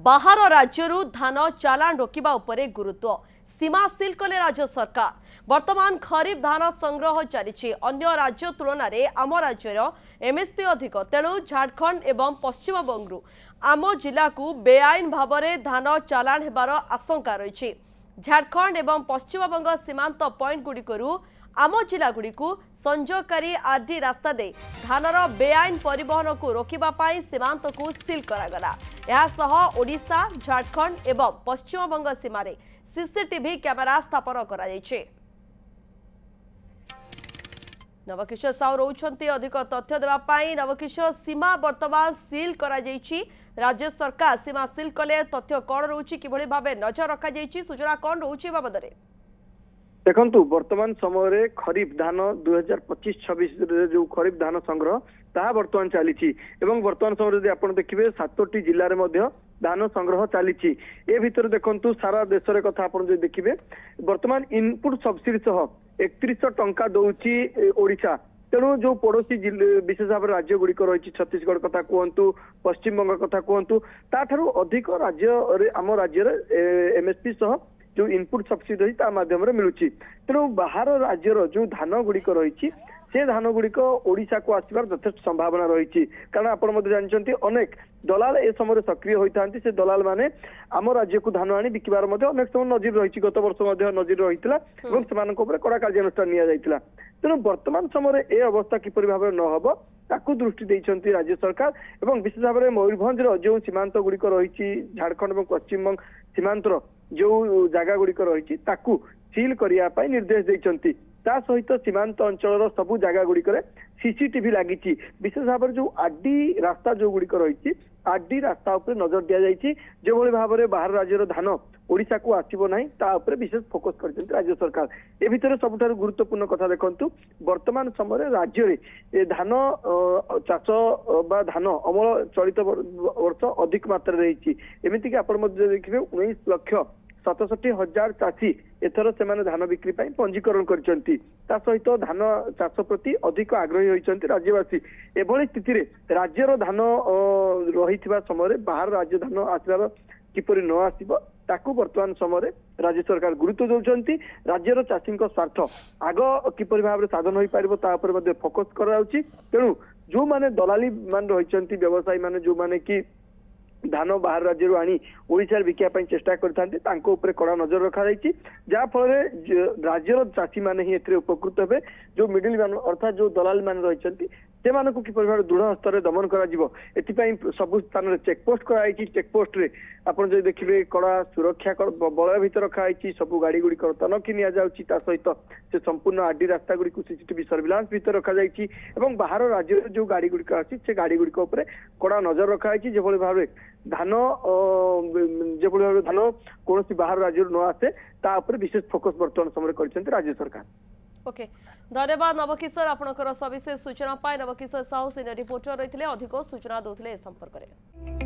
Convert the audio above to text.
बाहर राज्यरू धान चालाण रोकवा उपरे गुरुत्व सीमा सील कले राज्य सरकार। वर्तमान खरीफ धान संग्रह चली अन्य राज्य तुलन में आम राज्यर एमएसपी अधिक तेणु झारखंड एवं पश्चिम बंगू आम जिला को बेआईन भाव में धान चालाण होबार आशंका रही। झारखंड एवं पश्चिम बंग सीमांत पॉइंट गुड़िकरू आम जिला गुड़िकू संजोगकारी आरडी रास्ता दे धानर बेआईन परिवहन को रोकने सीमांत को सील करागला। ओडिशा झारखंड एवं पश्चिम बंग सीमार सीसीटीवी कैमेरा स्थापन करा जायछि। नवकिशोर साहू रोचंती अधिक तथ्य देवाई। नवकिशोर सीमा वर्तमान सील करा जायछि। राज्य सरकार सीमा सील कले तथ्य कौन रोची किभଳି भाबे नजर रखा जायछि सूचना कौन रोची बाबद रे देखंतु वर्तमान समय रे खरीफ धान 2025-26 जो खरीफ धान संग्रह ताहा वर्तमान चली एवं वर्तमान समय रे आपण देखिबे 7टी जिल्ला रे मध्य धान संग्रह चली। ए भितर देखंतु सारा देश रे कथा आपण जे देखिबे वर्तमान इनपुट सब्सिडी सह 3100 टंका दउची ओडिशा। तेणु जो पड़ोसी विशेष भाव राज्य गुड़िक रही छत्तीसगढ़ कथा कहतु पश्चिम बंग कथा कहतु ताठू अधिक राज्य आम राज्य एमएसपी सह जो इनपुट सब्सिडी रही माध्यम मिलूँ। तेणु बाहर राज्यर जो धान गुड़िक रही से धान गुड़िक ओडिशा को आसबार यथेष्ट संभावना रही। कारण आपण जानते अनेक दलाल ए समय सक्रिय होता से दलाल माने आम राज्य को धान आनी बिकबार अनेक समय नजर रही। गत वर्ष नजर रही कड़ा कार्यानुष्ठान निया। तेणु वर्तमान समय ए अवस्था किपरि भाव न हब ताकू दृष्टि देइछंती राज्य सरकार एवं विशेष भाव में मयूरभंज जो सीमांत गुड़िक रही झारखंड और पश्चिम बंग सीमांत जो जगह गुड़िक रही ताकू सील करने निर्देश देइछंती। ता सहित सीमांत अंचल सबू जगह गुड़िक सीसीटीवी लगी विशेष भाव जो आरडी रास्ता जो गुड़िक रही आरडी रास्ता उपर नजर दि जाइए जो भाव में बाहर राज्यर धान ओडिशा को आसब ना तापर विशेष फोकस कर राज्य सरकार। ए भितर सबुठार गुरुत्वपूर्ण कथा देखंतु वर्तमान समय राज्य में धान चाष बा धान अमल चलित वर्ष अधिक मात्रा रही। एमतीक आप देखिए 19,67,000 चाषी एथर से धान बिक्री पंजीकरण करछंती। ता सहित धान चाष प्रति अधिक आग्रही होइछंती राज्यवासी। एभली स्थिति रे राज्यर धान रही समय बाहर राज्य धान आसबार किपरि न आसिबो ताकू वर्तमान समय राज्य सरकार गुरुत्व दौरान राज्यर चाषी स्वार्थ आग किपरि भाव में साधन हो पार तापर फोकस कराउछि। तेणु जो माने दलाली मान रही व्यवसायी माने जो माने कि धान बाहर राज्य आनी ओडिशा बिका चेष्टा करते कड़ा नजर रखा जहाँफल राज्यर चाषी मैंने ही उपकृत हे। जो मिडिल मैन अर्थात जो दलाल मान रही से किपरि भाव दृढ़ हस्तर दमन कर सबु स्थान में चेकपोस्ट कराई। चेकपोस्ट रे आपन जो देखिए कड़ा सुरक्षा बलय भितर रखाई सबू गाड़ी गुड़िक तनखी नि सहित से संपूर्ण आरडी रास्ता गुड़ी सीसीटीवी सर्विलांस भितर रखा एवं बाहर राज्य जो गाड़ी गुड़िक आसी से गाड़ी गुड़िक कड़ा नजर रखाई जो भाव धान जो भाव धान कौन बाहर राज्य न आसे ता विशेष फोकस वर्तमान समय कर राज्य सरकार। ओके धन्यवाद नवकिशोर आपणकर सविशेष सूचना पाए। नवकिशोर साहू सीनियर रिपोर्टर रही अधिक सूचना दौले संपर्क में।